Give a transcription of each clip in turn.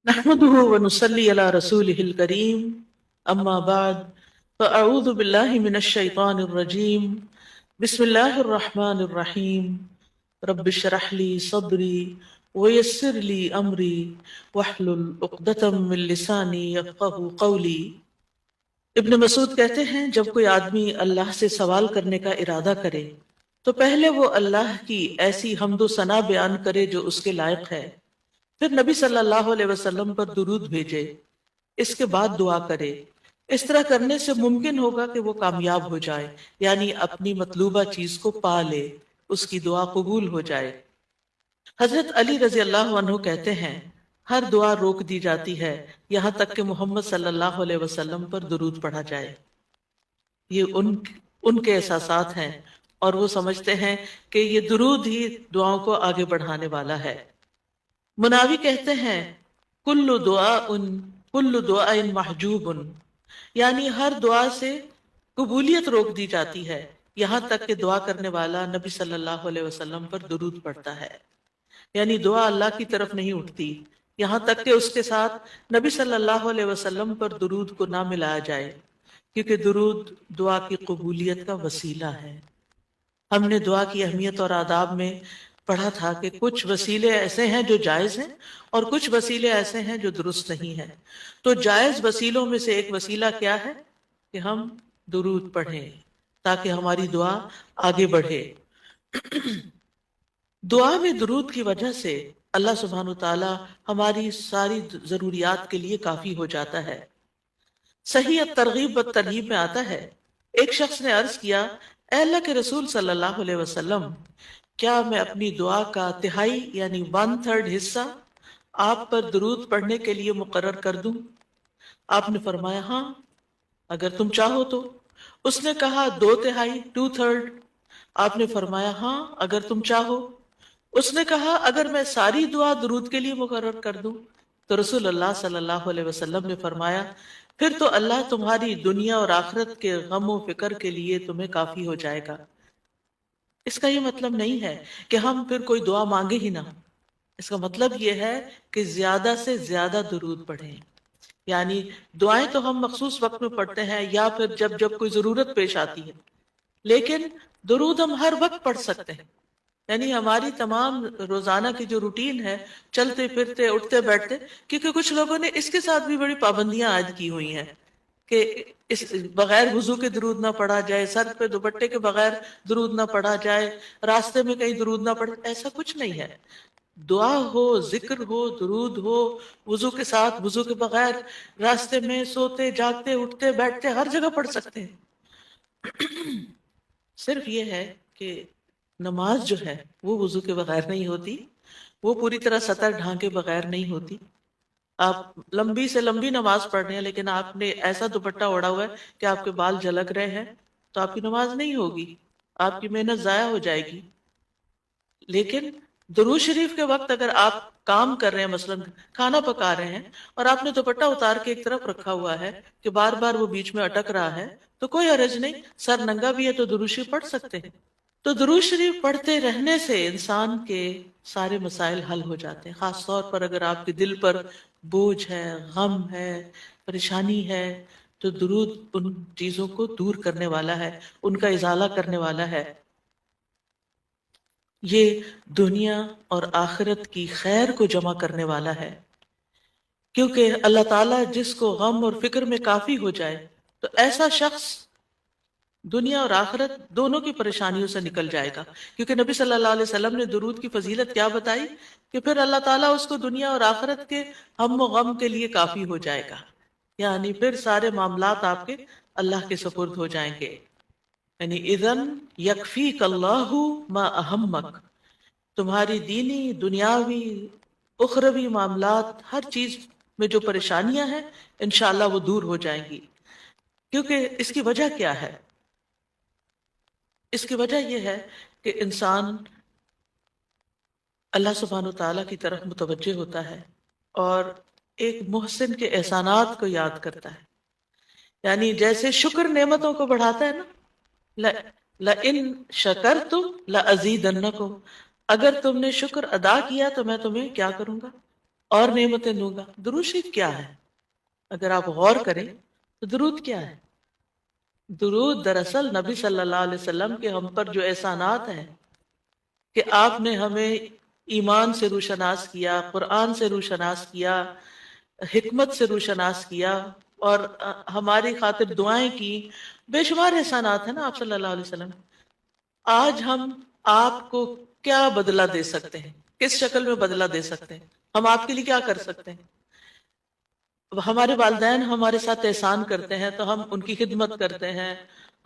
نحمده ونصلي على رسوله الكريم أما بعد فأعوذ بالله من الشيطان الرجيم بسم الله الرحمن الرحيم رب اشرح لي صدري ويسر لي أمري واحلل عقدة من لساني يفقهوا قولي۔ ابن مسعود کہتے ہیں جب کوئی آدمی اللہ سے سوال کرنے کا ارادہ کرے تو پہلے وہ اللہ کی ایسی حمد و ثنا بیان کرے جو اس کے لائق ہے، پھر نبی صلی اللہ علیہ وسلم پر درود بھیجے، اس کے بعد دعا کرے۔ اس طرح کرنے سے ممکن ہوگا کہ وہ کامیاب ہو جائے، یعنی اپنی مطلوبہ چیز کو پا لے، اس کی دعا قبول ہو جائے۔ حضرت علی رضی اللہ عنہ کہتے ہیں ہر دعا روک دی جاتی ہے یہاں تک کہ محمد صلی اللہ علیہ وسلم پر درود پڑھا جائے۔ یہ ان کے احساسات ہیں اور وہ سمجھتے ہیں کہ یہ درود ہی دعاؤں کو آگے بڑھانے والا ہے۔ مناوی کہتے ہیں کل دعا محجوب، یعنی ہر دعا سے قبولیت روک دی جاتی ہے یہاں تک کہ دعا کرنے والا نبی صلی اللہ علیہ وسلم پر درود پڑھتا ہے، یعنی دعا اللہ کی طرف نہیں اٹھتی یہاں تک کہ اس کے ساتھ نبی صلی اللہ علیہ وسلم پر درود کو نہ ملایا جائے، کیونکہ درود دعا کی قبولیت کا وسیلہ ہے۔ ہم نے دعا کی اہمیت اور آداب میں پڑھا تھا کہ کچھ وسیلے ایسے ہیں جو جائز ہیں اور کچھ وسیلے ایسے ہیں جو درست نہیں ہیں۔ تو جائز وسیلوں میں سے ایک وسیلہ کیا ہے کہ ہم درود پڑھیں تاکہ ہماری دعا آگے بڑھے۔ دعا میں درود کی وجہ سے اللہ سبحانہ وتعالی ہماری ساری ضروریات کے لیے کافی ہو جاتا ہے۔ صحیح الترغیب والترہیب میں آتا ہے ایک شخص نے عرض کیا، اے اللہ کے رسول صلی اللہ علیہ وسلم، کیا میں اپنی دعا کا تہائی یعنی 1/3 حصہ آپ پر درود پڑھنے کے لیے مقرر کر دوں؟ آپ نے فرمایا ہاں، اگر تم چاہو تو۔ اس نے کہا 2/3 2/3؟ آپ نے فرمایا ہاں، اگر تم چاہو۔ اس نے کہا اگر میں ساری دعا درود کے لیے مقرر کر دوں؟ تو رسول اللہ صلی اللہ علیہ وسلم نے فرمایا پھر تو اللہ تمہاری دنیا اور آخرت کے غم و فکر کے لیے تمہیں کافی ہو جائے گا۔ اس کا یہ مطلب نہیں ہے کہ ہم پھر کوئی دعا مانگے ہی نہ، اس کا مطلب یہ ہے کہ زیادہ سے زیادہ درود پڑھیں۔ یعنی دعائیں تو ہم مخصوص وقت میں پڑھتے ہیں یا پھر جب جب کوئی ضرورت پیش آتی ہے، لیکن درود ہم ہر وقت پڑھ سکتے ہیں۔ یعنی ہماری تمام روزانہ کی جو روٹین ہے، چلتے پھرتے اٹھتے بیٹھتے، کیونکہ کچھ لوگوں نے اس کے ساتھ بھی بڑی پابندیاں عائد کی ہوئی ہیں کہ اس بغیر وضو کے درود نہ پڑھا جائے، سر پہ دوپٹے کے بغیر درود نہ پڑھا جائے، راستے میں کہیں درود نہ پڑھے، ایسا کچھ نہیں ہے۔ دعا ہو، ذکر ہو، درود ہو، وضو کے ساتھ، وضو کے بغیر، راستے میں، سوتے جاگتے اٹھتے بیٹھتے، ہر جگہ پڑھ سکتے ہیں۔ صرف یہ ہے کہ نماز جو ہے وہ وضو کے بغیر نہیں ہوتی، وہ پوری طرح سطر ڈھانکے بغیر نہیں ہوتی۔ آپ لمبی سے لمبی نماز پڑھ رہے ہیں لیکن آپ نے ایسا دوپٹہ اوڑا ہوا ہے کہ آپ کے بال جھلک رہے ہیں تو آپ کی نماز نہیں ہوگی، آپ کی محنت ضائع ہو جائے گی۔ لیکن درود شریف کے وقت اگر آپ کام کر رہے ہیں، مثلا کھانا پکا رہے ہیں اور آپ نے دوپٹہ اتار کے ایک طرف رکھا ہوا ہے کہ بار بار وہ بیچ میں اٹک رہا ہے، تو کوئی حرج نہیں، سر ننگا بھی ہے تو درود شریف پڑھ سکتے ہیں۔ تو درود شریف پڑھتے رہنے سے انسان کے سارے مسائل حل ہو جاتے ہیں، خاص طور پر اگر آپ کے دل پر بوجھ ہے، غم ہے، پریشانی ہے، تو درود ان چیزوں کو دور کرنے والا ہے، ان کا ازالہ کرنے والا ہے۔ یہ دنیا اور آخرت کی خیر کو جمع کرنے والا ہے، کیونکہ اللہ تعالیٰ جس کو غم اور فکر میں کافی ہو جائے تو ایسا شخص دنیا اور آخرت دونوں کی پریشانیوں سے نکل جائے گا، کیونکہ نبی صلی اللہ علیہ وسلم نے درود کی فضیلت کیا بتائی کہ پھر اللہ تعالیٰ اس کو دنیا اور آخرت کے ہم و غم کے لیے کافی ہو جائے گا، یعنی پھر سارے معاملات آپ کے اللہ کے سپرد ہو جائیں گے۔ یعنی اذن یکفیک اللہ ما اہمک، تمہاری دینی، دنیاوی، اخروی معاملات، ہر چیز میں جو پریشانیاں ہیں انشاءاللہ وہ دور ہو جائیں گی۔ کیونکہ اس کی وجہ کیا ہے؟ اس کی وجہ یہ ہے کہ انسان اللہ سبحانہ وتعالیٰ کی طرف متوجہ ہوتا ہے اور ایک محسن کے احسانات کو یاد کرتا ہے۔ یعنی جیسے شکر نعمتوں کو بڑھاتا ہے نا، لَإِن شَكَرْتُمْ لَأَزِيدَنَّكُمْ، اگر تم نے شکر ادا کیا تو میں تمہیں کیا کروں گا؟ اور نعمتیں دوں گا۔ درود شریف کیا ہے؟ اگر آپ غور کریں تو درود کیا ہے؟ درود دراصل نبی صلی اللہ علیہ وسلم کے ہم پر جو احسانات ہیں کہ آپ نے ہمیں ایمان سے روشناس کیا، قرآن سے روشناس کیا، حکمت سے روشناس کیا، اور ہماری خاطر دعائیں کی، بے شمار احسانات ہیں نا آپ صلی اللہ علیہ وسلم۔ آج ہم آپ کو کیا بدلہ دے سکتے ہیں؟ کس شکل میں بدلہ دے سکتے ہیں؟ ہم آپ کے لیے کیا کر سکتے ہیں؟ ہمارے والدین ہمارے ساتھ احسان کرتے ہیں تو ہم ان کی خدمت کرتے ہیں،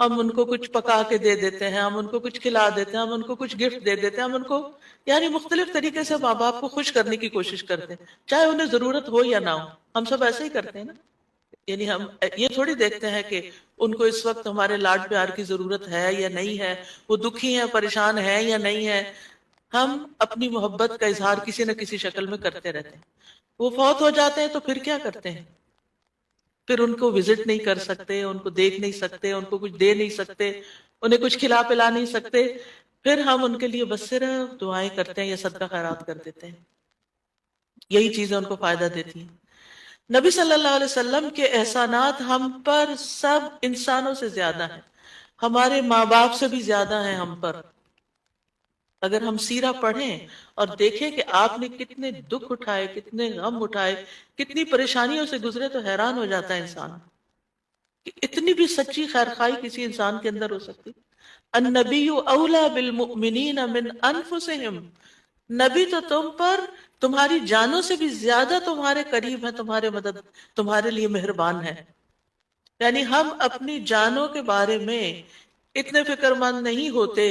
ہم ان کو کچھ پکا کے دے دیتے ہیں، ہم ان کو کچھ کھلا دیتے ہیں، ہم ان کو کچھ گفٹ دے دیتے ہیں، ہم ان کو یعنی مختلف طریقے سے ماں باپ کو خوش کرنے کی کوشش کرتے ہیں، چاہے انہیں ضرورت ہو یا نہ ہو۔ ہم سب ایسے ہی کرتے ہیں نا، یعنی ہم یہ تھوڑی دیکھتے ہیں کہ ان کو اس وقت ہمارے لاڈ پیار کی ضرورت ہے یا نہیں ہے، وہ دکھی ہیں، پریشان ہیں یا نہیں ہے۔ ہم اپنی محبت کا اظہار کسی نہ کسی شکل میں کرتے رہتے ہیں۔ وہ فوت ہو جاتے ہیں تو پھر کیا کرتے ہیں؟ پھر ان کو وزٹ نہیں کر سکتے، ان کو دیکھ نہیں سکتے، ان کو کچھ دے نہیں سکتے، انہیں کچھ کھلا پلا نہیں سکتے، پھر ہم ان کے لیے بس صرف دعائیں کرتے ہیں یا صدقہ خیرات کر دیتے ہیں۔ یہی چیزیں ان کو فائدہ دیتی ہیں۔ نبی صلی اللہ علیہ وسلم کے احسانات ہم پر سب انسانوں سے زیادہ ہیں، ہمارے ماں باپ سے بھی زیادہ ہیں ہم پر۔ اگر ہم سیرہ پڑھیں اور دیکھیں کہ آپ نے کتنے دکھ اٹھائے، کتنے غم اٹھائے، کتنی پریشانیوں سے گزرے، تو حیران ہو جاتا ہے انسان کہ اتنی بھی سچی خیرخواہی کسی انسان کے اندر ہو سکتی۔ النبی اولا بالمؤمنین من انفسہم، نبی تو تم پر تمہاری جانوں سے بھی زیادہ تمہارے قریب ہے، تمہارے مدد، تمہارے لیے مہربان ہے۔ یعنی ہم اپنی جانوں کے بارے میں اتنے فکر مند نہیں ہوتے،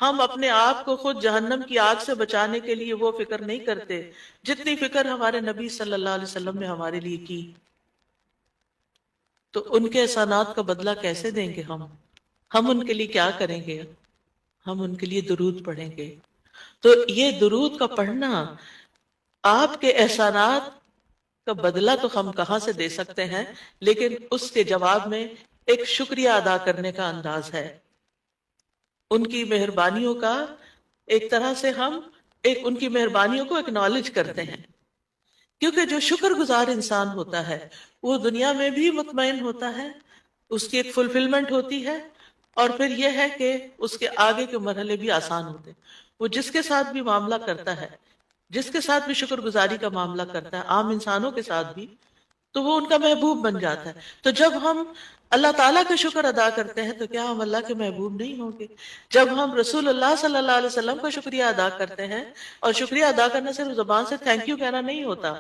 ہم اپنے آپ کو خود جہنم کی آگ سے بچانے کے لیے وہ فکر نہیں کرتے جتنی فکر ہمارے نبی صلی اللہ علیہ وسلم نے ہمارے لیے کی۔ تو ان کے احسانات کا بدلہ کیسے دیں گے ہم ان کے لیے کیا کریں گے؟ ہم ان کے لیے درود پڑھیں گے۔ تو یہ درود کا پڑھنا، آپ کے احسانات کا بدلہ تو ہم کہاں سے دے سکتے ہیں، لیکن اس کے جواب میں ایک شکریہ ادا کرنے کا انداز ہے، ان کی مہربانیوں کا ایک طرح سے ہم ان کی مہربانیوں کو اکنالج کرتے ہیں۔ کیونکہ جو شکر گزار انسان ہوتا ہے وہ دنیا میں بھی مطمئن ہوتا ہے، اس کی ایک فلفلمنٹ ہوتی ہے، اور پھر یہ ہے کہ اس کے آگے کے مرحلے بھی آسان ہوتے ہیں۔ وہ جس کے ساتھ بھی معاملہ کرتا ہے، جس کے ساتھ بھی شکر گزاری کا معاملہ کرتا ہے، عام انسانوں کے ساتھ بھی، تو وہ ان کا محبوب بن جاتا ہے۔ تو جب ہم اللہ تعالیٰ کا شکر ادا کرتے ہیں تو کیا ہم اللہ کے محبوب نہیں ہوں گے؟ جب ہم رسول اللہ صلی اللہ علیہ وسلم کا شکریہ ادا کرتے ہیں، اور شکریہ ادا کرنا صرف زبان سے تھینک یو کہنا نہیں ہوتا،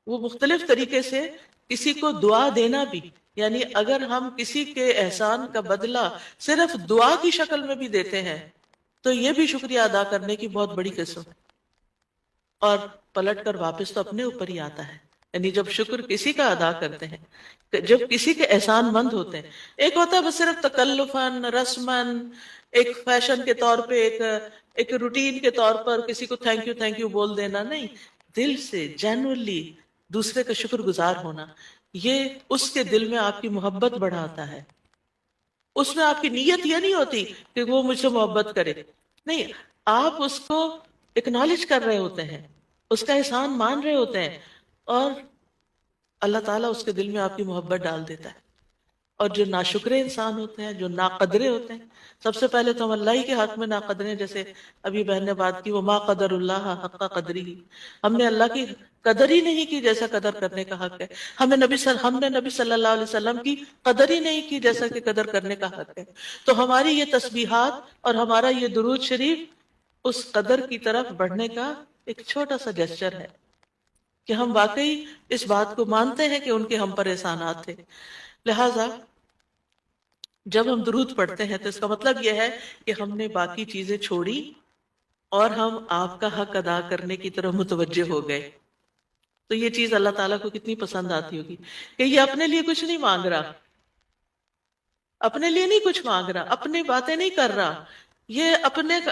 وہ مختلف طریقے سے کسی کو دعا دینا بھی، یعنی اگر ہم کسی کے احسان کا بدلہ صرف دعا کی شکل میں بھی دیتے ہیں تو یہ بھی شکریہ ادا کرنے کی بہت بڑی قسم ہے، اور پلٹ کر واپس تو اپنے اوپر ہی آتا ہے۔ یعنی جب شکر کسی کا ادا کرتے ہیں، جب کسی کے احسان مند ہوتے ہیں، ایک ہوتا ہے بس صرف تکلفاً، رسماً، ایک فیشن کے طور پہ، ایک روٹین کے طور پر کسی کو تھینک یو بول دینا، نہیں، دل سے جینوئنلی دوسرے کا شکر گزار ہونا، یہ اس کے دل میں آپ کی محبت بڑھاتا ہے۔ اس میں آپ کی نیت یہ نہیں ہوتی کہ وہ مجھ سے محبت کرے، نہیں، آپ اس کو اکنالج کر رہے ہوتے ہیں، اس کا احسان مان رہے ہوتے ہیں، اور اللہ تعالیٰ اس کے دل میں آپ کی محبت ڈال دیتا ہے۔ اور جو ناشکرے انسان ہوتے ہیں، جو ناقدرے ہوتے ہیں، سب سے پہلے تو ہم اللہ ہی کے حق میں ناقدرے ہیں، جیسے ابھی بہن نے بات کی، وما قدر اللہ حق قدری، ہم نے اللہ کی قدر ہی نہیں کی جیسا قدر کرنے کا حق ہے۔ ہم نے نبی صلی اللہ علیہ وسلم کی قدر ہی نہیں کی جیسا کہ قدر کرنے کا حق ہے۔ تو ہماری یہ تسبیحات اور ہمارا یہ درود شریف اس قدر کی طرف بڑھنے کا ایک چھوٹا سا جسچر ہے کہ ہم واقعی اس بات کو مانتے ہیں کہ ان کے ہم پر احسانات تھے۔ لہٰذا جب ہم درود پڑھتے ہیں تو اس کا مطلب یہ ہے کہ ہم نے باقی چیزیں چھوڑی اور ہم آپ کا حق ادا کرنے کی طرف متوجہ ہو گئے۔ تو یہ چیز اللہ تعالیٰ کو کتنی پسند آتی ہوگی کہ یہ اپنے لیے کچھ نہیں مانگ رہا، اپنے لیے نہیں کچھ مانگ رہا، اپنی باتیں نہیں کر رہا، یہ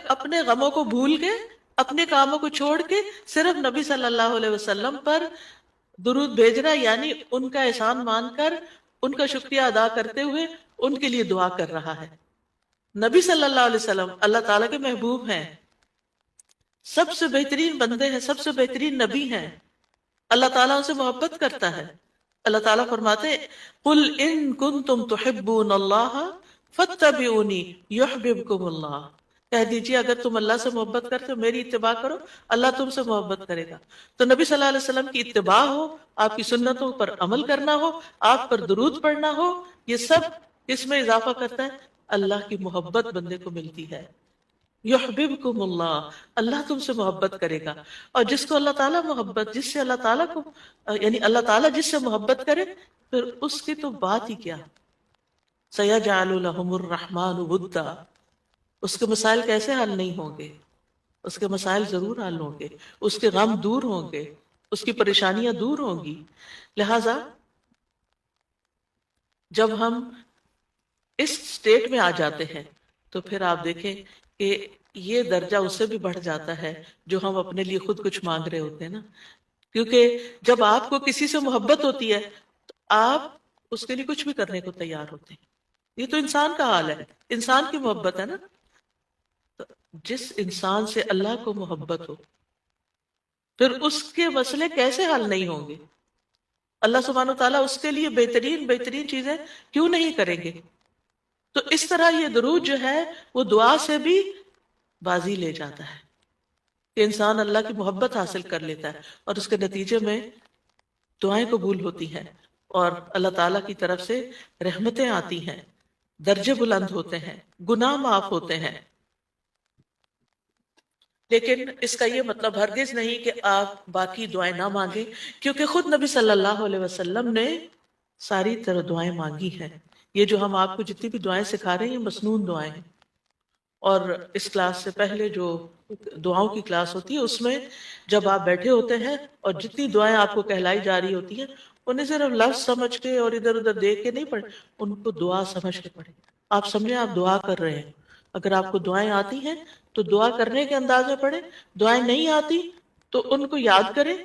اپنے غموں کو بھول کے، اپنے کاموں کو چھوڑ کے صرف نبی صلی اللہ علیہ وسلم پر درود بھیج رہا، یعنی ان کا احسان مان کر، ان کا شکریہ ادا کرتے ہوئے ان کے لیے دعا کر رہا ہے۔ نبی صلی اللہ علیہ وسلم اللہ تعالیٰ کے محبوب ہیں، سب سے بہترین بندے ہیں، سب سے بہترین نبی ہیں، اللہ تعالیٰ سے محبت کرتا ہے. اللہ تعالیٰ فرماتے ہیں قل ان کنتم تحبون اللہ فاتبعونی یحببکم اللہ. کہہ دیجیے اگر تم اللہ سے محبت کرتے ہو میری اتباع کرو اللہ تم سے محبت کرے گا. تو نبی صلی اللہ علیہ وسلم کی اتباع ہو، آپ کی سنتوں پر عمل کرنا ہو، آپ پر درود پڑھنا ہو، یہ سب اس میں اضافہ کرتا ہے اللہ کی محبت بندے کو ملتی ہے. یحببکم اللہ، اللہ تم سے محبت کرے گا. اور جس کو اللہ تعالیٰ محبت، جس سے اللہ تعالیٰ کو یعنی اللہ تعالیٰ جس سے محبت کرے پھر اس کی تو بات ہی کیا. سیجعل لهم الرحمن ودا، اس کے مسائل کیسے حل نہیں ہوں گے؟ اس کے مسائل ضرور حل ہوں گے، اس کے غم دور ہوں گے، اس کی پریشانیاں دور ہوں گی. لہذا جب ہم اس سٹیٹ میں آ جاتے ہیں تو پھر آپ دیکھیں کہ یہ درجہ اس سے بھی بڑھ جاتا ہے جو ہم اپنے لیے خود کچھ مانگ رہے ہوتے ہیں نا. کیونکہ جب آپ کو کسی سے محبت ہوتی ہے تو آپ اس کے لیے کچھ بھی کرنے کو تیار ہوتے ہیں. یہ تو انسان کا حال ہے، انسان کی محبت ہے نا. تو جس انسان سے اللہ کو محبت ہو پھر اس کے مسئلے کیسے حل نہیں ہوں گے؟ اللہ سبحانہ وتعالیٰ اس کے لیے بہترین بہترین چیزیں کیوں نہیں کریں گے؟ تو اس طرح یہ درود جو ہے وہ دعا سے بھی بازی لے جاتا ہے کہ انسان اللہ کی محبت حاصل کر لیتا ہے اور اس کے نتیجے میں دعائیں قبول ہوتی ہیں اور اللہ تعالیٰ کی طرف سے رحمتیں آتی ہیں، درجے بلند ہوتے ہیں، گناہ معاف ہوتے ہیں. لیکن اس کا یہ مطلب ہرگز نہیں کہ آپ باقی دعائیں نہ مانگیں، کیونکہ خود نبی صلی اللہ علیہ وسلم نے ساری طرح دعائیں مانگی ہیں. یہ جو ہم آپ کو جتنی بھی دعائیں سکھا رہے ہیں یہ مسنون دعائیں ہیں. اور اس کلاس سے پہلے جو دعاؤں کی کلاس ہوتی ہے اس میں جب آپ بیٹھے ہوتے ہیں اور جتنی دعائیں آپ کو کہلائی جا رہی ہوتی ہیں انہیں صرف لفظ سمجھ کے اور ادھر ادھر دیکھ کے نہیں پڑھیں، ان کو دعا سمجھ کے پڑھیں. آپ سمجھیں آپ دعا کر رہے ہیں. اگر آپ کو دعائیں آتی ہیں تو دعا کرنے کے انداز میں پڑھیں، دعائیں نہیں آتی تو ان کو یاد کریں،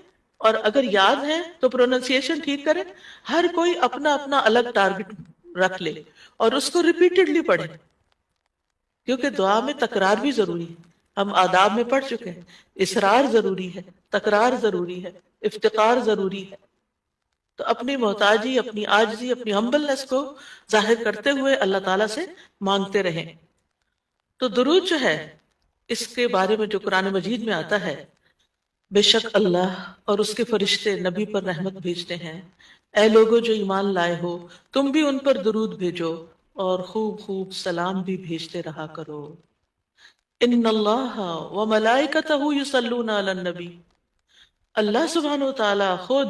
اور اگر یاد ہے تو پروننسیشن ٹھیک کریں. ہر کوئی اپنا اپنا الگ ٹارگٹ رکھ لے اور اس کو ریپیٹڈلی پڑھیں، کیونکہ دعا میں تکرار بھی ضروری ہے. ہم آداب میں پڑھ چکے ہیں اصرار ضروری ہے، تکرار ضروری ہے، افتقار ضروری ہے. تو اپنی محتاجی، اپنی عاجزی، اپنی ہمبلنس کو ظاہر کرتے ہوئے اللہ تعالیٰ سے مانگتے رہیں. تو درود جو ہے اس کے بارے میں جو قرآن مجید میں آتا ہے، بے شک اللہ اور اس کے فرشتے نبی پر رحمت بھیجتے ہیں. اے لوگو جو ایمان لائے ہو تم بھی ان پر درود بھیجو اور خوب خوب سلام بھی بھیجتے رہا کرو. ان اللہ و ملائکتہ یصلون علی النبی، اللہ سبحانہ و تعالی خود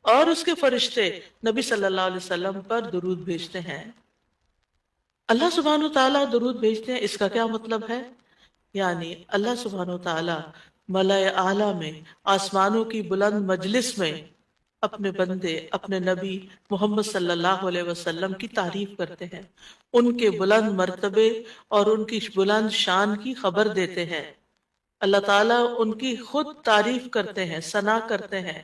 اور اس کے فرشتے نبی صلی اللہ علیہ وسلم پر درود بھیجتے ہیں. اللہ سبحانہ و تعالی درود بھیجتے ہیں، اس کا کیا مطلب ہے؟ یعنی اللہ سبحانہ و تعالی ملائے اعلیٰ میں، آسمانوں کی بلند مجلس میں اپنے بندے، اپنے نبی محمد صلی اللہ علیہ وسلم کی تعریف کرتے ہیں، ان کے بلند مرتبے اور ان کی بلند شان کی خبر دیتے ہیں. اللہ تعالیٰ ان کی خود تعریف کرتے ہیں، ثنا کرتے ہیں،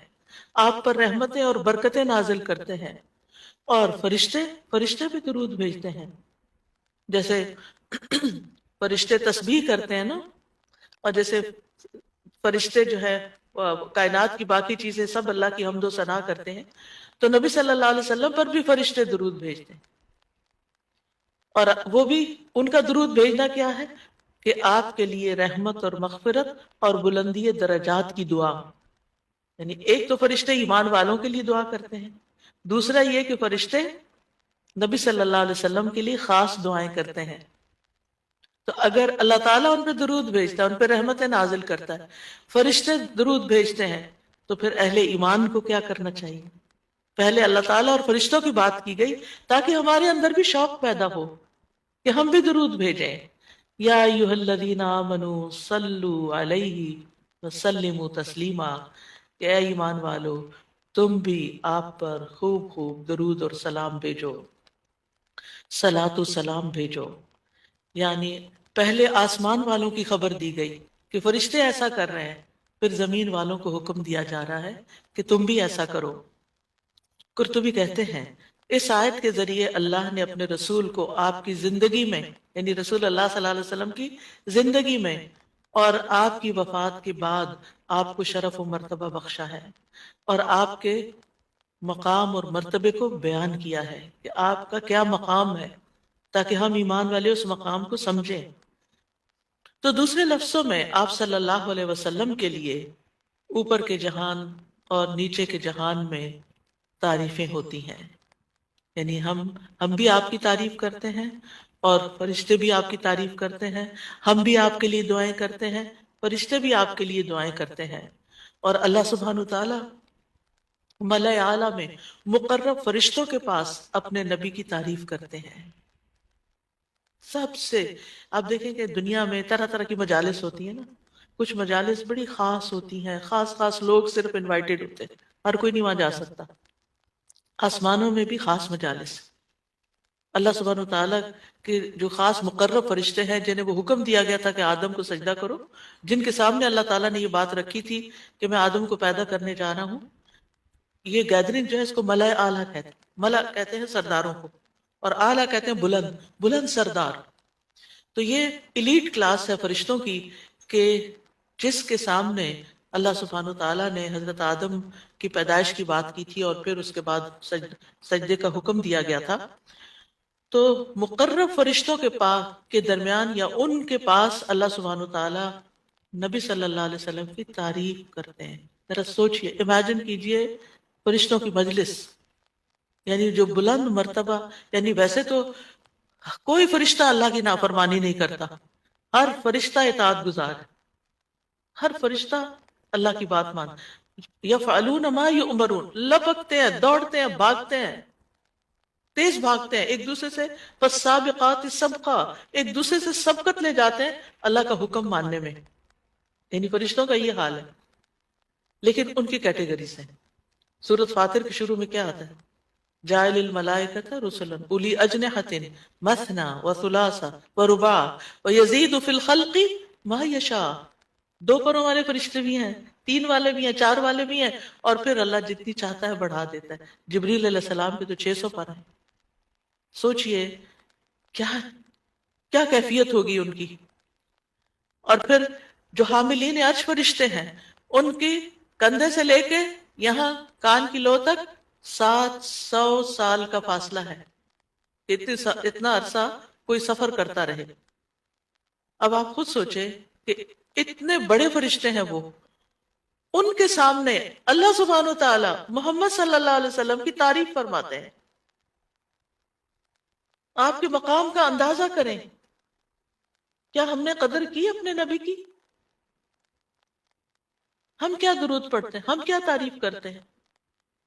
آپ پر رحمتیں اور برکتیں نازل کرتے ہیں. اور فرشتے بھی درود بھیجتے ہیں. جیسے فرشتے تسبیح کرتے ہیں نا، اور جیسے فرشتے جو ہے کائنات کی باقی چیزیں سب اللہ کی حمد و ثنا کرتے ہیں، تو نبی صلی اللہ علیہ وسلم پر بھی فرشتے درود بھیجتے ہیں. اور وہ بھی ان کا درود بھیجنا کیا ہے کہ آپ کے لیے رحمت اور مغفرت اور بلندی درجات کی دعا. یعنی ایک تو فرشتے ایمان والوں کے لیے دعا کرتے ہیں، دوسرا یہ کہ فرشتے نبی صلی اللہ علیہ وسلم کے لیے خاص دعائیں کرتے ہیں. تو اگر اللہ تعالیٰ ان پہ درود بھیجتا ہے، ان پہ رحمتیں نازل کرتا ہے، فرشتے درود بھیجتے ہیں، تو پھر اہل ایمان کو کیا کرنا چاہیے؟ پہلے اللہ تعالیٰ اور فرشتوں کی بات کی گئی تاکہ ہمارے اندر بھی شوق پیدا ہو کہ ہم بھی درود بھیجیں. یا ایھا الذین آمنوا صلوا علیہ وسلموا تسلیما، کہ اے ایمان والو تم بھی آپ پر خوب خوب درود اور سلام بھیجو، صلاۃ و سلام بھیجو. یعنی پہلے آسمان والوں کی خبر دی گئی کہ فرشتے ایسا کر رہے ہیں، پھر زمین والوں کو حکم دیا جا رہا ہے کہ تم بھی ایسا کرو. قرطبی کہتے ہیں اس آیت کے ذریعے اللہ نے اپنے رسول کو آپ کی زندگی میں، یعنی رسول اللہ صلی اللہ علیہ وسلم کی زندگی میں اور آپ کی وفات کے بعد آپ کو شرف و مرتبہ بخشا ہے اور آپ کے مقام اور مرتبے کو بیان کیا ہے کہ آپ کا کیا مقام ہے، تاکہ ہم ایمان والے اس مقام کو سمجھیں۔ تو دوسرے لفظوں میں آپ صلی اللہ علیہ وسلم کے لیے اوپر کے جہان اور نیچے کے جہان میں تعریفیں ہوتی ہیں، یعنی ہم بھی آپ کی تعریف کرتے ہیں اور فرشتے بھی آپ کی تعریف کرتے ہیں، ہم بھی آپ کے لیے دعائیں کرتے ہیں، فرشتے بھی آپ کے لیے دعائیں کرتے ہیں، اور اللہ سبحانہ وتعالی ملائے اعلیٰ میں مقرب فرشتوں کے پاس اپنے نبی کی تعریف کرتے ہیں۔ سب سے آپ دیکھیں کہ دنیا میں طرح طرح کی مجالس ہوتی ہیں نا، کچھ مجالس بڑی خاص ہوتی ہیں، خاص خاص لوگ صرف انوائٹڈ ہوتے ہیں، ہر کوئی نہیں وہاں جا سکتا۔ آسمانوں میں بھی خاص مجالس، اللہ سبحانہ وتعالیٰ کے جو خاص مقرب فرشتے ہیں جنہیں وہ حکم دیا گیا تھا کہ آدم کو سجدہ کرو، جن کے سامنے اللہ تعالیٰ نے یہ بات رکھی تھی کہ میں آدم کو پیدا کرنے جا رہا ہوں، یہ گیدرنگ جو ہے اس کو ملائے اعلیٰ کہتے ہیں۔ ملا کہتے ہیں سرداروں کو، اور اعلیٰ کہتے ہیں بلند بلند سردار۔ تو یہ ایلیٹ کلاس ہے فرشتوں کی کہ جس کے سامنے اللہ سبحانہ وتعالیٰ نے حضرت آدم کی پیدائش کی بات کی تھی اور پھر اس کے بعد سجدے کا حکم دیا گیا تھا، تو مقرب فرشتوں کے درمیان یا ان کے پاس اللہ سبحانہ وتعالیٰ نبی صلی اللہ علیہ وسلم کی تعریف کرتے ہیں۔ ذرا سوچئے، امیجن کیجئے فرشتوں کی مجلس، یعنی جو بلند مرتبہ، یعنی ویسے تو کوئی فرشتہ اللہ کی نافرمانی نہیں کرتا، ہر فرشتہ اطاعت گزار ہے، ہر فرشتہ اللہ کی بات مان، یفعلون ما یؤمرون، لپکتے ہیں، دوڑتے ہیں، بھاگتے ہیں، تیز بھاگتے ہیں ایک دوسرے سے، فالسابقات سبقا، ایک دوسرے سے سبقت لے جاتے ہیں اللہ کا حکم ماننے میں، یعنی فرشتوں کا یہ حال ہے۔ لیکن ان کی کیٹیگریز ہیں۔ سورۃ فاطر کے شروع میں کیا آتا ہے؟ جاعل الملائکۃ رسلا اولی اجنحۃ مثنی وثلاث ورباع ویزید فی الخلق ما یشاء، دو پروں والے فرشتے بھی ہیں، تین والے بھی ہیں، چار والے بھی ہیں، اور پھر اللہ جتنی چاہتا ہے بڑھا دیتا ہے۔ جبریل علیہ السلام کے تو 600 پر ہیں۔ سوچئے کیا کیا کیفیت ہوگی ان کی۔ اور پھر جو حاملین عرش فرشتے ہیں، ان کی کندھے سے لے کے یہاں کان کی لو تک 700 سال کا فاصلہ ہے، اتنا عرصہ کوئی سفر کرتا رہے۔ اب آپ خود سوچیں کہ اتنے بڑے فرشتے ہیں وہ، ان کے سامنے اللہ سبحانہ وتعالی محمد صلی اللہ علیہ وسلم کی تعریف فرماتے ہیں۔ آپ کے مقام کا اندازہ کریں، کیا ہم نے قدر کی اپنے نبی کی؟ ہم کیا درود پڑھتے ہیں، ہم کیا تعریف کرتے ہیں،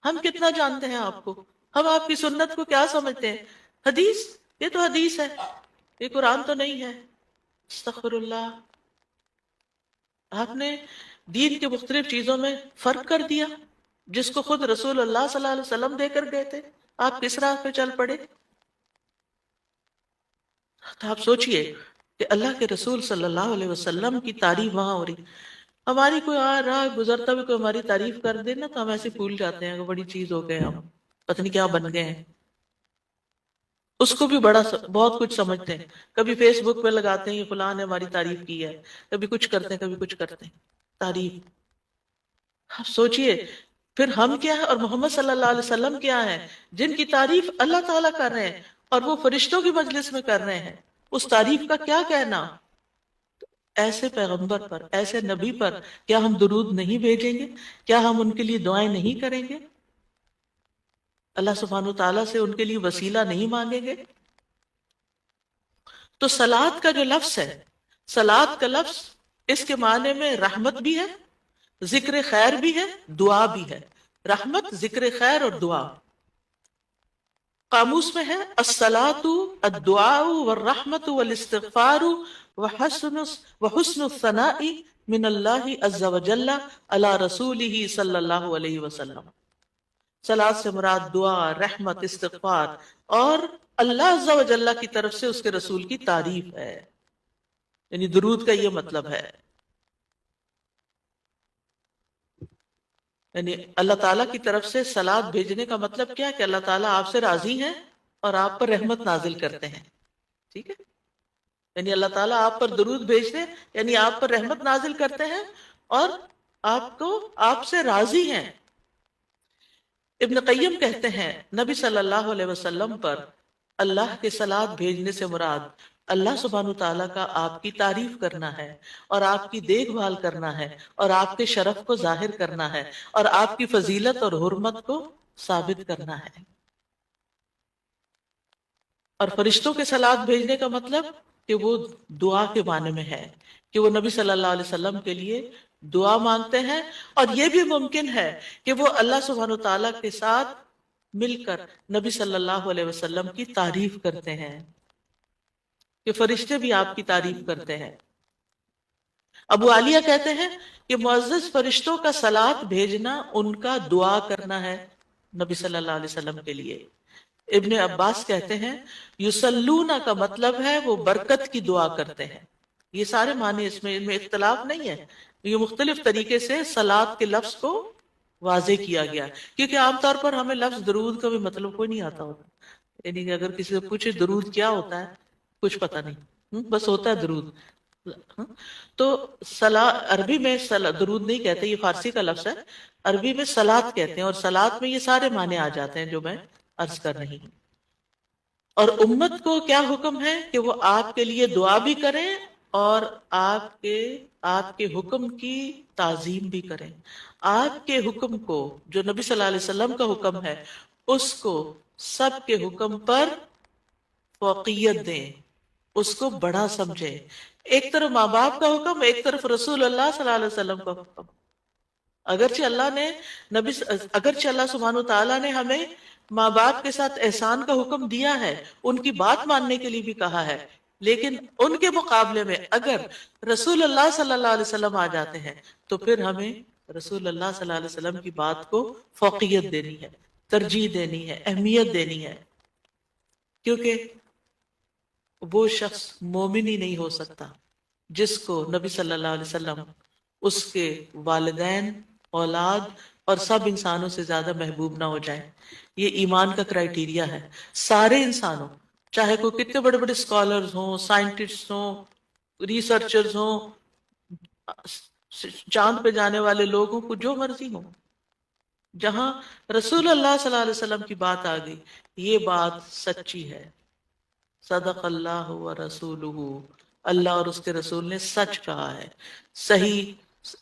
ہم کتنا جانتے ہیں آپ کو، ہم آپ کی سنت کو کیا سمجھتے ہیں؟ حدیث، یہ تو حدیث ہے، یہ قرآن تو نہیں ہے۔ استغفر اللہ۔ آپ نے دین کے مختلف چیزوں میں فرق کر دیا، جس کو خود رسول اللہ صلی اللہ علیہ وسلم دے کر گئے تھے، آپ کس راہ پہ چل پڑے؟ تو آپ سوچئے کہ اللہ کے رسول صلی اللہ علیہ وسلم کی تعریف وہاں ہو رہی، ہماری کوئی آ رہا گزرتا بھی کوئی ہماری تعریف کر دے نا تو ہم ایسے بھول جاتے ہیں کہ بڑی چیز ہو گئے، ہم پتہ نہیں کیا بن گئے ہیں، اس کو بھی بہت کچھ سمجھتے ہیں، کبھی فیس بک پہ لگاتے ہیں یہ فلاں نے ہماری تعریف کی ہے، کبھی کچھ کرتے ہیں، کبھی کچھ کرتے ہیں، تعریف۔ آپ سوچئے پھر ہم کیا ہے اور محمد صلی اللہ علیہ وسلم کیا ہیں، جن کی تعریف اللہ تعالیٰ کر رہے ہیں اور وہ فرشتوں کی مجلس میں کر رہے ہیں، اس تعریف کا کیا کہنا؟ ایسے پیغمبر پر، ایسے نبی پر کیا ہم درود نہیں بھیجیں گے؟ کیا ہم ان کے لیے دعائیں نہیں کریں گے؟ اللہ سبحانہ وتعالیٰ سے ان کے لیے وسیلہ نہیں مانگیں گے؟ تو صلاۃ کا جو لفظ ہے، صلاۃ کا لفظ اس کے معنی میں رحمت بھی ہے، ذکر خیر بھی ہے، دعا بھی ہے۔ رحمت، ذکر خیر اور دعا۔ قاموس میں ہے الصلاۃ الدعاء والرحمت والاستغفار وحسن الثناء من اللہ عز وجل علی رسولہ صلی اللہ علیہ وسلم۔ صلاۃ سے مراد دعا، رحمت، استغفار اور اللہ عز وجل کی طرف سے اس کے رسول کی تعریف ہے، یعنی درود کا یہ مطلب ہے۔ یعنی اللہ تعالیٰ کی طرف سے صلاۃ بھیجنے کا مطلب کیا ہے کہ اللہ تعالیٰ آپ سے راضی ہیں اور آپ پر رحمت نازل کرتے ہیں، ٹھیک ہے؟ یعنی اللہ تعالیٰ آپ پر درود بھیجتے ہیں، یعنی آپ پر رحمت نازل کرتے ہیں اور آپ سے راضی ہیں۔ ابن قیم کہتے ہیں نبی صلی اللہ علیہ وسلم پر اللہ کے صلوات بھیجنے سے مراد اللہ سبحانہ تعالیٰ کا آپ کی تعریف کرنا ہے اور آپ کی دیکھ بھال کرنا ہے اور آپ کے شرف کو ظاہر کرنا ہے اور آپ کی فضیلت اور حرمت کو ثابت کرنا ہے۔ اور فرشتوں کے صلوات بھیجنے کا مطلب کہ وہ دعا کے معنی میں ہے، کہ وہ نبی صلی اللہ علیہ وسلم کے لیے دعا مانگتے ہیں، اور یہ بھی ممکن ہے کہ وہ اللہ سبحانہ تعالیٰ کے ساتھ مل کر نبی صلی اللہ علیہ وسلم کی تعریف کرتے ہیں، کہ فرشتے بھی آپ کی تعریف کرتے ہیں۔ ابو عالیہ کہتے ہیں کہ معزز فرشتوں کا صلوات بھیجنا ان کا دعا کرنا ہے نبی صلی اللہ علیہ وسلم کے لیے۔ ابن عباس کہتے ہیں یصلون کا مطلب ہے وہ برکت کی دعا کرتے ہیں۔ یہ سارے معنی ان میں اختلاف نہیں ہے، یہ مختلف طریقے سے صلوات کے لفظ کو واضح کیا گیا، کیونکہ عام طور پر ہمیں لفظ درود کا بھی مطلب کوئی نہیں آتا ہوتا، یعنی کہ اگر کسی سے پوچھے درود کیا ہوتا ہے، کچھ پتہ نہیں، بس ہوتا ہے درود۔ تو عربی میں درود نہیں کہتے، یہ فارسی کا لفظ ہے، عربی میں صلات کہتے ہیں، اور صلات میں یہ سارے معنی آ جاتے ہیں جو میں عرض کر رہی ہوں۔ اور امت کو کیا حکم ہے کہ وہ آپ کے لیے دعا بھی کریں اور آپ کے حکم کی تعظیم بھی کریں۔ آپ کے حکم کو، جو نبی صلی اللہ علیہ وسلم کا حکم ہے، اس کو سب کے حکم پر فوقیت دیں، اس کو بڑا سمجھیں۔ ایک طرف ماں باپ کا حکم، ایک طرف رسول اللہ صلی اللہ علیہ وسلم کا حکم۔ اگرچہ اللہ سبحانہ تعالیٰ نے ہمیں ماں باپ کے ساتھ احسان کا حکم دیا ہے، ان کی بات ماننے کے لیے بھی کہا ہے، لیکن ان کے مقابلے میں اگر رسول اللہ صلی اللہ علیہ وسلم آ جاتے ہیں تو پھر ہمیں رسول اللہ صلی اللہ علیہ وسلم کی بات کو فوقیت دینی ہے، ترجیح دینی ہے، اہمیت دینی ہے، کیونکہ وہ شخص مومن ہی نہیں ہو سکتا جس کو نبی صلی اللہ علیہ وسلم اس کے والدین، اولاد اور سب انسانوں سے زیادہ محبوب نہ ہو جائے۔ یہ ایمان کا کرائیٹیریا ہے۔ سارے انسانوں، چاہے کوئی کتنے بڑے بڑے اسکالرز ہوں، سائنٹسٹ ہوں، ریسرچرز ہوں، چاند پہ جانے والے لوگ ہوں، جو مرضی ہوں، جہاں رسول اللہ صلی اللہ علیہ وسلم کی بات آ گئی، یہ بات سچی ہے۔ صدق اللہ و رسولہ، اللہ اور اس کے رسول نے سچ کہا ہے، صحیح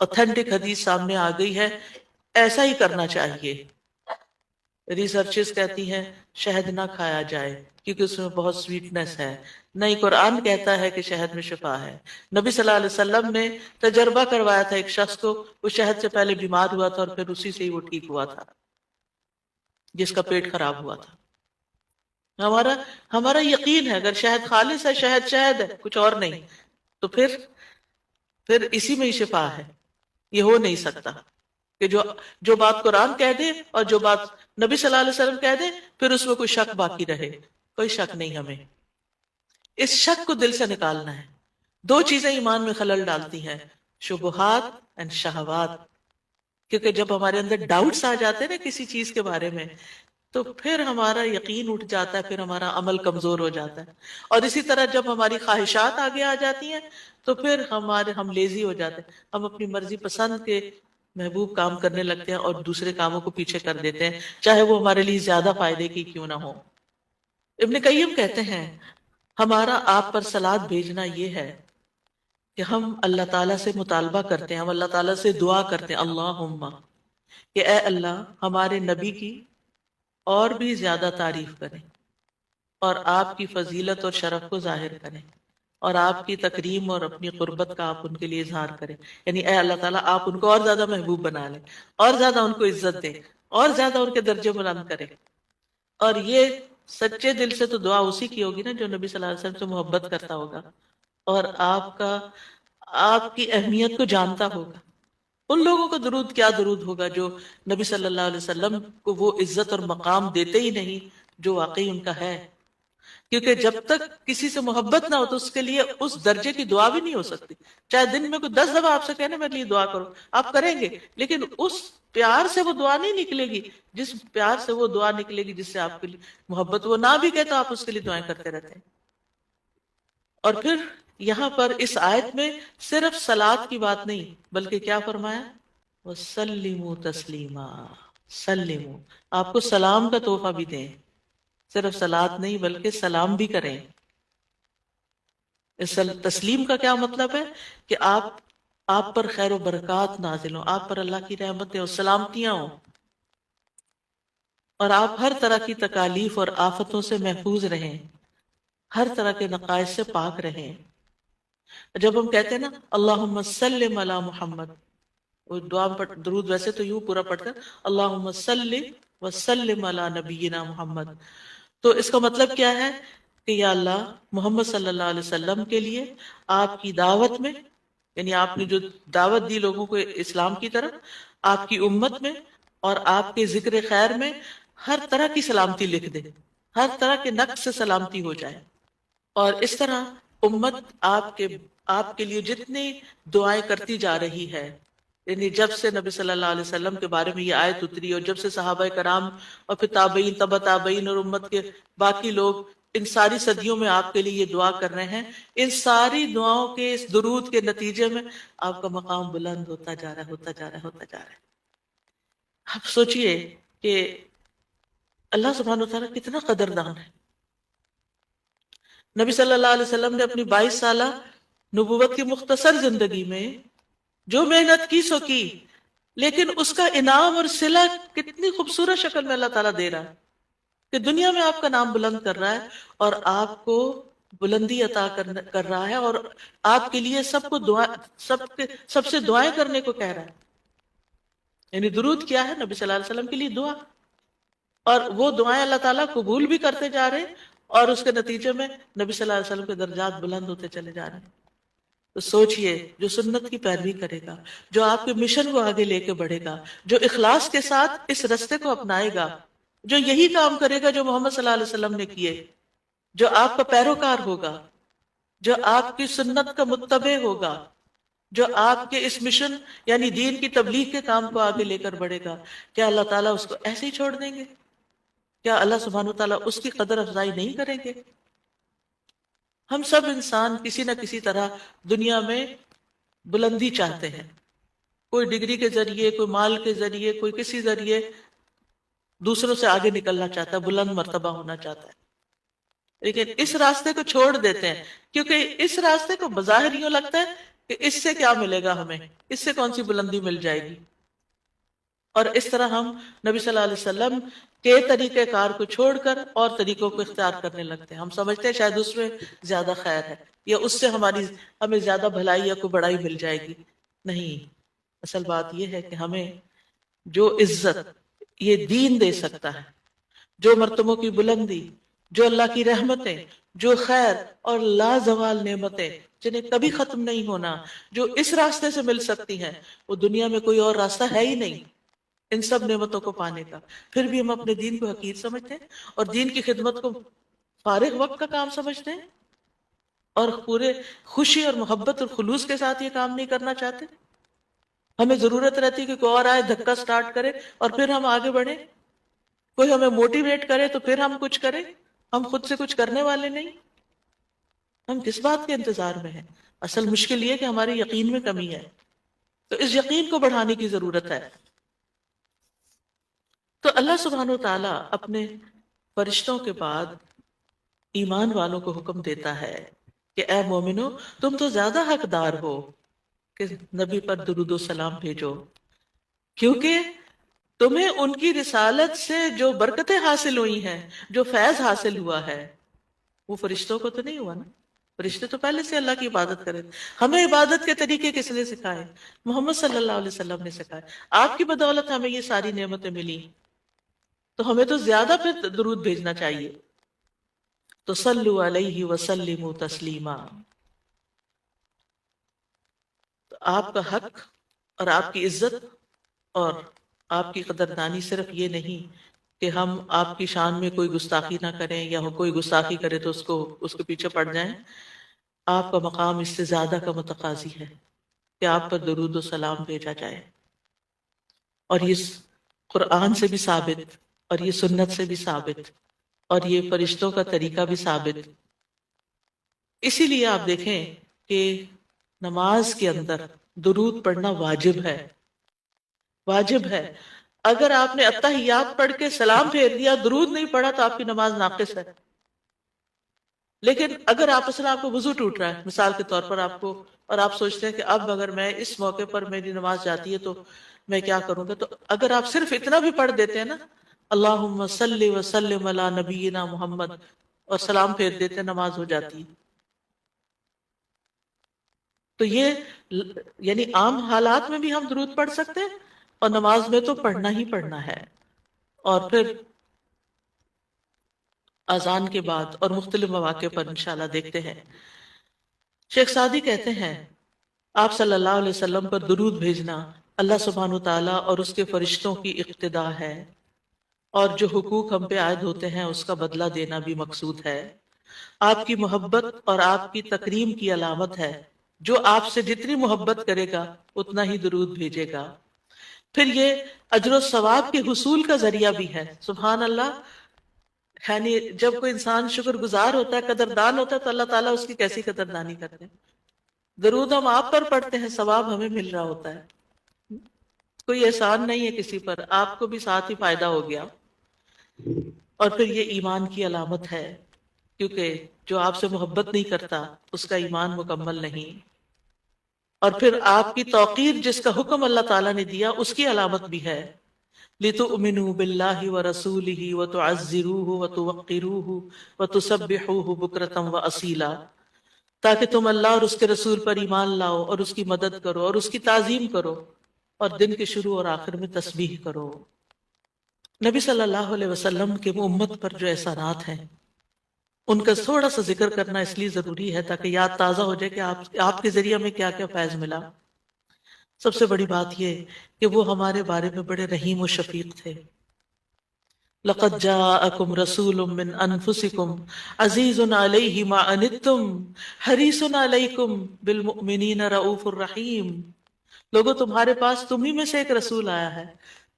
اوتھینٹک حدیث سامنے آ گئی ہے، ایسا ہی کرنا چاہیے۔ ریسرچز کہتی ہیں شہد نہ کھایا جائے کیونکہ اس میں بہت سویٹنس ہے، نہیں قرآن کہتا ہے کہ شہد میں شفا ہے۔ نبی صلی اللہ علیہ وسلم نے تجربہ کروایا تھا ایک شخص کو، وہ شہد سے پہلے بیمار ہوا تھا اور پھر اسی سے ہی وہ ٹھیک ہوا تھا، جس کا پیٹ خراب ہوا تھا۔ ہمارا یقین ہے اگر شہد خالص ہے، شہد ہے، کچھ اور نہیں، تو پھر اسی میں ہی شفا ہے۔ یہ ہو نہیں سکتا کہ جو بات قرآن کہہ دے اور جو بات نبی صلی اللہ علیہ وسلم کہہ دے پھر اس میں کوئی شک باقی رہے۔ کوئی شک نہیں، ہمیں اس شک کو دل سے نکالنا ہے۔ دو چیزیں ایمان میں خلل ڈالتی ہیں، شبہات اور شہوات، کیونکہ جب ہمارے اندر ڈاؤٹس آ جاتے ہیں نا کسی چیز کے بارے میں، تو پھر ہمارا یقین اٹھ جاتا ہے، پھر ہمارا عمل کمزور ہو جاتا ہے، اور اسی طرح جب ہماری خواہشات آگے آ جاتی ہیں تو پھر ہم لیزی ہو جاتے ہیں، ہم اپنی مرضی پسند کے محبوب کام کرنے لگتے ہیں اور دوسرے کاموں کو پیچھے کر دیتے ہیں، چاہے وہ ہمارے لیے زیادہ فائدے کی کیوں نہ ہو۔ ابن قیم کہتے ہیں ہمارا آپ پر صلوات بھیجنا یہ ہے کہ ہم اللہ تعالیٰ سے مطالبہ کرتے ہیں، ہم اللہ تعالیٰ سے دعا کرتے ہیں، اللہم، کہ اے اللہ ہمارے نبی کی اور بھی زیادہ تعریف کریں اور آپ کی فضیلت اور شرف کو ظاہر کریں اور آپ کی تکریم اور اپنی قربت کا آپ ان کے لیے اظہار کریں، یعنی اے اللہ تعالیٰ آپ ان کو اور زیادہ محبوب بنا لیں، اور زیادہ ان کو عزت دیں، اور زیادہ ان کے درجے بلند کریں۔ اور یہ سچے دل سے تو دعا اسی کی ہوگی نا جو نبی صلی اللہ علیہ وسلم سے محبت کرتا ہوگا اور آپ کی اہمیت کو جانتا ہوگا۔ ان لوگوں کو درود کیا درود ہوگا جو نبی صلی اللہ علیہ وسلم کو وہ عزت اور مقام دیتے ہی نہیں جو واقعی ان کا ہے، کیونکہ جب تک کسی سے محبت نہ ہو تو اس کے لیے اس درجے کی دعا بھی نہیں ہو سکتی۔ چاہے دن میں کوئی 10 دفعہ آپ سے کہنے میرے لیے دعا کرو، آپ کریں گے، لیکن اس پیار سے وہ دعا نہیں نکلے گی جس پیار سے وہ دعا نکلے گی جس سے آپ کے لیے محبت، وہ نہ بھی کہے تو آپ اس کے لیے دعائیں کرتے رہتے ہیں۔ اور پھر یہاں پر اس آیت میں صرف صلات کی بات نہیں بلکہ کیا فرمایا؟ وَسَلِّمُوا تَسْلِيمًا، سلموا، آپ کو سلام کا تحفہ بھی دیں، صرف صلات نہیں بلکہ سلام بھی کریں۔ تسلیم کا کیا مطلب ہے؟ کہ آپ پر خیر و برکات نازل ہوں، آپ پر اللہ کی رحمتیں اور سلامتیاں ہوں، اور آپ ہر طرح کی تکالیف اور آفتوں سے محفوظ رہیں، ہر طرح کے نقائص سے پاک رہیں۔ جب ہم کہتے ہیں نا اللہم سلم علی محمد، وہ دعا درود ویسے تو یوں پورا پڑھتے ہیں اللہم صلی وسلم علی نبینا محمد، تو اس کا مطلب کیا ہے کہ یا اللہ محمد صلی اللہ علیہ وسلم کے لیے آپ کی دعوت میں، یعنی آپ نے جو دعوت دی لوگوں کو اسلام کی طرف، آپ کی امت میں اور آپ کے ذکر خیر میں ہر طرح کی سلامتی لکھ دے، ہر طرح کے نقص سے سلامتی ہو جائے۔ اور اس طرح امت آپ کے لیے جتنی دعائیں کرتی جا رہی ہے، یعنی جب سے نبی صلی اللہ علیہ وسلم کے بارے میں یہ آیت اتری اور جب سے صحابہ کرام اور پھر تابعین، تبع تابعین اور امت کے باقی لوگ ان ساری صدیوں میں آپ کے لیے یہ دعا کر رہے ہیں، ان ساری دعاؤں کے اس درود کے نتیجے میں آپ کا مقام بلند ہوتا جا رہا ہے، ہوتا جا رہا ہے، ہوتا جا رہا ہے۔ آپ سوچئے کہ اللہ سبحانہ وتعالیٰ کتنا قدردان ہے۔ نبی صلی اللہ علیہ وسلم نے اپنی 22 سالہ نبوت کی مختصر زندگی میں جو محنت کی سو کی، لیکن اس کا انعام اور صلہ کتنی خوبصورت شکل میں اللہ تعالیٰ دے رہا ہے کہ دنیا میں آپ کا نام بلند کر رہا ہے اور آپ کو بلندی عطا کر رہا ہے، اور آپ کے لیے سب سے دعائیں کرنے کو کہہ رہا ہے۔ یعنی درود کیا ہے؟ نبی صلی اللہ علیہ وسلم کے لیے دعا، اور وہ دعائیں اللہ تعالیٰ قبول بھی کرتے جا رہے ہیں، اور اس کے نتیجے میں نبی صلی اللہ علیہ وسلم کے درجات بلند ہوتے چلے جا رہے ہیں۔ تو سوچئے، جو سنت کی پیروی کرے گا، جو آپ کے مشن کو آگے لے کے بڑھے گا، جو اخلاص کے ساتھ اس رستے کو اپنائے گا، جو یہی کام کرے گا جو محمد صلی اللہ علیہ وسلم نے کیے، جو آپ کا پیروکار ہوگا، جو آپ کی سنت کا متبع ہوگا، جو آپ کے اس مشن یعنی دین کی تبلیغ کے کام کو آگے لے کر بڑھے گا، کیا اللہ تعالیٰ اس کو ایسے ہی چھوڑ دیں گے؟ کیا اللہ سبحانہ وتعالیٰ اس کی قدر افزائی نہیں کریں گے؟ ہم سب انسان کسی نہ کسی طرح دنیا میں بلندی چاہتے ہیں، کوئی ڈگری کے ذریعے، کوئی مال کے ذریعے، کوئی کسی ذریعے دوسروں سے آگے نکلنا چاہتا ہے، بلند مرتبہ ہونا چاہتا ہے، لیکن اس راستے کو چھوڑ دیتے ہیں کیونکہ اس راستے کو بظاہر یوں لگتا ہے کہ اس سے کیا ملے گا، ہمیں اس سے کون سی بلندی مل جائے گی، اور اس طرح ہم نبی صلی اللہ علیہ وسلم کے طریقہ کار کو چھوڑ کر اور طریقوں کو اختیار کرنے لگتے ہیں۔ ہم سمجھتے ہیں شاید اس میں زیادہ خیر ہے، یا اس سے ہمیں زیادہ بھلائی یا کوئی بڑائی مل جائے گی۔ نہیں، اصل بات یہ ہے کہ ہمیں جو عزت یہ دین دے سکتا ہے، جو مرتبوں کی بلندی، جو اللہ کی رحمتیں، جو خیر اور لازوال نعمتیں جنہیں کبھی ختم نہیں ہونا، جو اس راستے سے مل سکتی ہیں، وہ دنیا میں کوئی اور راستہ ہے ہی نہیں ان سب نعمتوں کو پانے کا۔ پھر بھی ہم اپنے دین کو حقیر سمجھتے ہیں اور دین کی خدمت کو فارغ وقت کا کام سمجھتے ہیں، اور پورے خوشی اور محبت اور خلوص کے ساتھ یہ کام نہیں کرنا چاہتے۔ ہمیں ضرورت رہتی ہے کہ کوئی اور آئے، دھکا سٹارٹ کرے اور پھر ہم آگے بڑھیں، کوئی ہمیں موٹیویٹ کرے تو پھر ہم کچھ کریں، ہم خود سے کچھ کرنے والے نہیں۔ ہم کس بات کے انتظار میں ہیں؟ اصل مشکل یہ کہ ہمارے یقین میں کمی ہے، تو اس یقین کو بڑھانے کی ضرورت ہے۔ تو اللہ سبحانہ و تعالیٰ اپنے فرشتوں کے بعد ایمان والوں کو حکم دیتا ہے کہ اے مومنو، تم تو زیادہ حقدار ہو کہ نبی پر درود و سلام بھیجو، کیونکہ تمہیں ان کی رسالت سے جو برکتیں حاصل ہوئی ہیں، جو فیض حاصل ہوا ہے، وہ فرشتوں کو تو نہیں ہوا نا۔ فرشتے تو پہلے سے اللہ کی عبادت کرے۔ ہمیں عبادت کے طریقے کس نے سکھائے؟ محمد صلی اللہ علیہ وسلم نے سکھائے۔ آپ کی بدولت ہمیں یہ ساری نعمتیں ملی، تو ہمیں تو زیادہ پھر درود بھیجنا چاہیے۔ تو صلو علیہ وسلموا تسلیما۔ تو آپ کا حق اور آپ کی عزت اور آپ کی قدردانی صرف یہ نہیں کہ ہم آپ کی شان میں کوئی گستاخی نہ کریں، یا کوئی گستاخی کرے تو اس کے پیچھے پڑ جائیں۔ آپ کا مقام اس سے زیادہ کا متقاضی ہے کہ آپ پر درود و سلام بھیجا جائے، اور یہ قرآن سے بھی ثابت، اور یہ سنت سے بھی ثابت، اور یہ فرشتوں کا طریقہ بھی ثابت۔ اسی لیے آپ دیکھیں کہ نماز کے اندر درود پڑھنا واجب ہے، واجب ہے۔ اگر آپ نے اتحیات پڑھ کے سلام پھیر دیا، درود نہیں پڑھا، تو آپ کی نماز ناقص ہے۔ لیکن اگر آپس میں آپ کو وضو ٹوٹ رہا ہے مثال کے طور پر آپ کو، اور آپ سوچتے ہیں کہ اب اگر میں اس موقع پر میری نماز جاتی ہے تو میں کیا کروں گا، تو اگر آپ صرف اتنا بھی پڑھ دیتے ہیں نا، اللہم صلی وسلم علی نبینا محمد، اور سلام پھیر دیتے ہیں، نماز ہو جاتی ہے۔ تو یہ یعنی عام حالات میں بھی ہم درود پڑھ سکتے ہیں، اور نماز میں تو پڑھنا ہی پڑھنا ہے۔ اور پھر اذان کے بعد اور مختلف مواقع پر انشاءاللہ دیکھتے ہیں۔ شیخ سعدی کہتے ہیں آپ صلی اللہ علیہ وسلم پر درود بھیجنا اللہ سبحانہ وتعالیٰ اور اس کے فرشتوں کی اقتداء ہے، اور جو حقوق ہم پہ عائد ہوتے ہیں اس کا بدلہ دینا بھی مقصود ہے۔ آپ کی محبت اور آپ کی تکریم کی علامت ہے، جو آپ سے جتنی محبت کرے گا اتنا ہی درود بھیجے گا۔ پھر یہ اجر و ثواب کے حصول کا ذریعہ بھی ہے۔ سبحان اللہ، یعنی جب کوئی انسان شکر گزار ہوتا ہے، قدردان ہوتا ہے، تو اللہ تعالیٰ اس کی کیسی قدردانی کرتے ہیں۔ درود ہم آپ پر پڑھتے ہیں، ثواب ہمیں مل رہا ہوتا ہے، کوئی احسان نہیں ہے کسی پر، آپ کو بھی ساتھ ہی فائدہ ہو گیا۔ اور پھر یہ ایمان کی علامت ہے، کیونکہ جو آپ سے محبت نہیں کرتا اس کا ایمان مکمل نہیں۔ اور پھر آپ کی توقیر جس کا حکم اللہ تعالیٰ نے دیا اس کی علامت بھی ہے، لِتُؤْمِنُوا بِاللَّهِ وَرَسُولِهِ وَتُعَزِّرُوهُ وَتُوَقِّرُوهُ وَتُسَبِّحُوهُ بُكْرَةً وَأَصِيلًا، تاکہ تم اللہ اور اس کے رسول پر ایمان لاؤ اور اس کی مدد کرو اور اس کی تعظیم کرو، اور دن کے شروع اور آخر میں تسبیح کرو۔ نبی صلی اللہ علیہ وسلم کے امت پر جو احسانات ہیں ان کا تھوڑا سا ذکر کرنا اس لیے ضروری ہے تاکہ یاد تازہ ہو جائے کہ آپ کے ذریعے ہمیں کیا کیا فیض ملا۔ سب سے بڑی بات یہ کہ وہ ہمارے بارے میں بڑے رحیم و شفیق تھے۔ لَقَدْ جَاءَكُمْ رَسُولٌ مِّنْ أَنفُسِكُمْ عَزِيزٌ عَلَيْهِ مَا عَنِتُّمْ حَرِيصٌ عَلَيْكُمْ بِالْمُؤْمِنِينَ رَءُوفٌ رَحِيمٌ۔ لوگوں، تمہارے پاس تم ہی میں سے ایک رسول آیا ہے،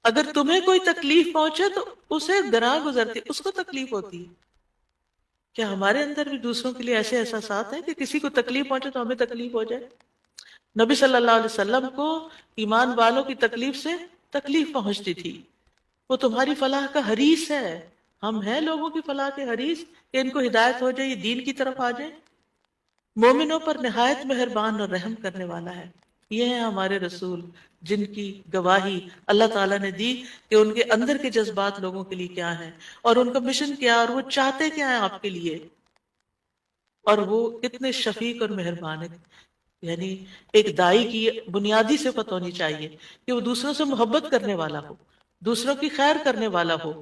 اگر تمہیں کوئی تکلیف پہنچے تو اسے گراں گزرتی، اس کو تکلیف ہوتی ہے۔ کیا ہمارے اندر بھی دوسروں کے لیے ایسے احساسات ہیں کہ کسی کو تکلیف پہنچے تو ہمیں تکلیف ہو جائے؟ نبی صلی اللہ علیہ وسلم کو ایمان والوں کی تکلیف سے تکلیف پہنچتی تھی۔ وہ تمہاری فلاح کا حریص ہے۔ ہم ہیں لوگوں کی فلاح کے حریص کہ ان کو ہدایت ہو جائے، یہ دین کی طرف آ جائے۔ مومنوں پر نہایت مہربان اور رحم کرنے والا ہے۔ یہ ہیں ہمارے رسول جن کی گواہی اللہ تعالیٰ نے دی کہ ان کے اندر کے جذبات لوگوں کے لیے کیا ہیں، اور ان کا مشن کیا، اور وہ چاہتے کیا ہیں آپ کے لیے، اور وہ کتنے شفیق اور مہربان ہیں۔ یعنی ایک دائی کی بنیادی صفت ہونی چاہیے کہ وہ دوسروں سے محبت کرنے والا ہو، دوسروں کی خیر کرنے والا ہو۔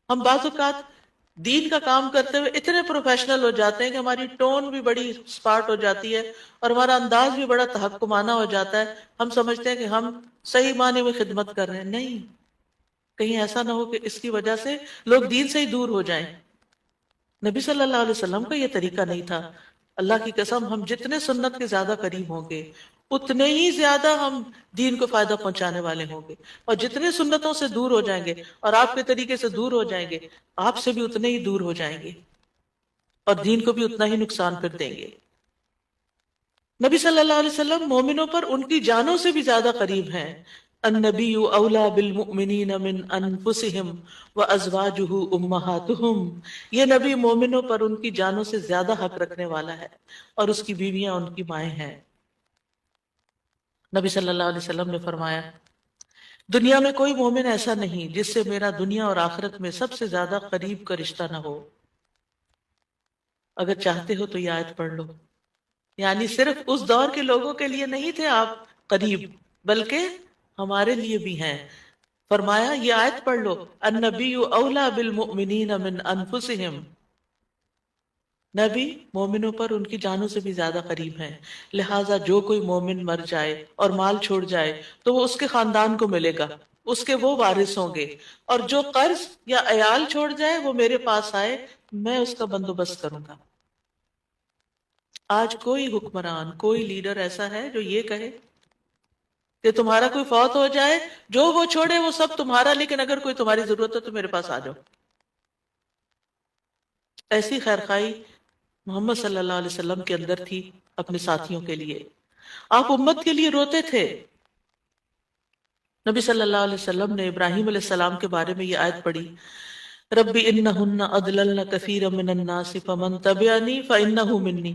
ہم بعض اوقات دین کا کام کرتے ہوئے اتنے پروفیشنل ہو جاتے ہیں کہ ہماری ٹون بھی بڑی سپارٹ ہو جاتی ہے اور ہمارا انداز بھی بڑا تحکمانہ ہو جاتا ہے۔ ہم سمجھتے ہیں کہ ہم صحیح معنی میں خدمت کر رہے ہیں، نہیں، کہیں ایسا نہ ہو کہ اس کی وجہ سے لوگ دین سے ہی دور ہو جائیں۔ نبی صلی اللہ علیہ وسلم کا یہ طریقہ نہیں تھا۔ اللہ کی قسم، ہم جتنے سنت کے زیادہ قریب ہوں گے اتنے ہی زیادہ ہم دین کو فائدہ پہنچانے والے ہوں گے، اور جتنے سنتوں سے دور ہو جائیں گے اور آپ کے طریقے سے دور ہو جائیں گے، آپ سے بھی اتنے ہی دور ہو جائیں گے اور دین کو بھی اتنا ہی نقصان پھر دیں گے۔ نبی صلی اللہ علیہ وسلم مومنوں پر ان کی جانوں سے بھی زیادہ قریب ہیں۔ النبی اولا بالمؤمنین من انفسہم وازواجہ امہاتہم، یہ نبی مومنوں پر ان کی جانوں سے زیادہ حق رکھنے والا ہے، اور اس کی بیویاں ان کی مائیں ہیں۔ نبی صلی اللہ علیہ وسلم نے فرمایا، دنیا میں کوئی مومن ایسا نہیں جس سے میرا دنیا اور آخرت میں سب سے زیادہ قریب کا رشتہ نہ ہو۔ اگر چاہتے ہو تو یہ آیت پڑھ لو، یعنی صرف اس دور کے لوگوں کے لیے نہیں تھے آپ قریب، بلکہ ہمارے لیے بھی ہیں۔ فرمایا یہ آیت پڑھ لو، النبی اولا بالمؤمنین من انفسہم، نبی مومنوں پر ان کی جانوں سے بھی زیادہ قریب ہیں، لہٰذا جو کوئی مومن مر جائے اور مال چھوڑ جائے تو وہ اس کے خاندان کو ملے گا، اس کے وہ وارث ہوں گے، اور جو قرض یا عیال چھوڑ جائے وہ میرے پاس آئے، میں اس کا بندوبست کروں گا۔ آج کوئی حکمران، کوئی لیڈر ایسا ہے جو یہ کہے کہ تمہارا کوئی فوت ہو جائے، جو وہ چھوڑے وہ سب تمہارا، لیکن اگر کوئی تمہاری ضرورت ہے تو میرے پاس آ جاؤ؟ ایسی خیرخواہی محمد صلی اللہ علیہ وسلم کے اندر تھی اپنے ساتھیوں کے لیے. آپ امت کے لیے روتے تھے. نبی صلی اللہ علیہ وسلم نے ابراہیم علیہ السلام کے بارے میں یہ آیت پڑھی، ربی انہن اضللن کثیرا من الناس فمن تبعنی فانہ منی،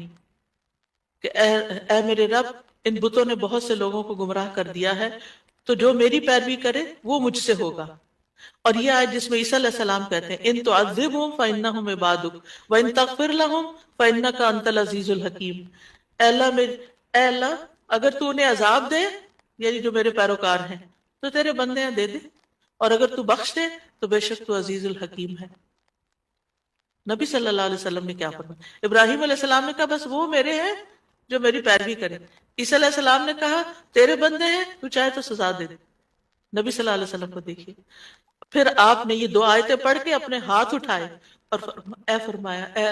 کہ اے میرے رب، ان بتوں نے بہت سے لوگوں کو گمراہ کر دیا ہے، تو جو میری پیروی کرے وہ مجھ سے ہوگا. اور یہ آیت جس میں عیسیٰ علیہ السلام کہتے ہیں ان تعذبہم فانہم عبادک وان تغفر لہم فانک انت العزیز الحکیم، اے اللہ اے اللہ اگر تو انہیں عذاب دے، یعنی جو میرے پیروکار ہیں، تو تیرے بندے ہیں دے دے، اور اگر تو بخش دے تو بے شک تو عزیز الحکیم ہے. نبی صلی اللہ علیہ وسلم نے کیا فرمایا؟ ابراہیم علیہ السلام نے کہا بس وہ میرے ہیں جو میری پیروی کرے. عیسیٰ علیہ السلام نے کہا تیرے بندے ہیں، تو چاہے تو سزا دے دے. نبی صلی اللہ علیہ وسلم کو دیکھیے، پھر آپ نے یہ دو آیتیں پڑھ کے اپنے ہاتھ اٹھائے اور اے فرمایا اے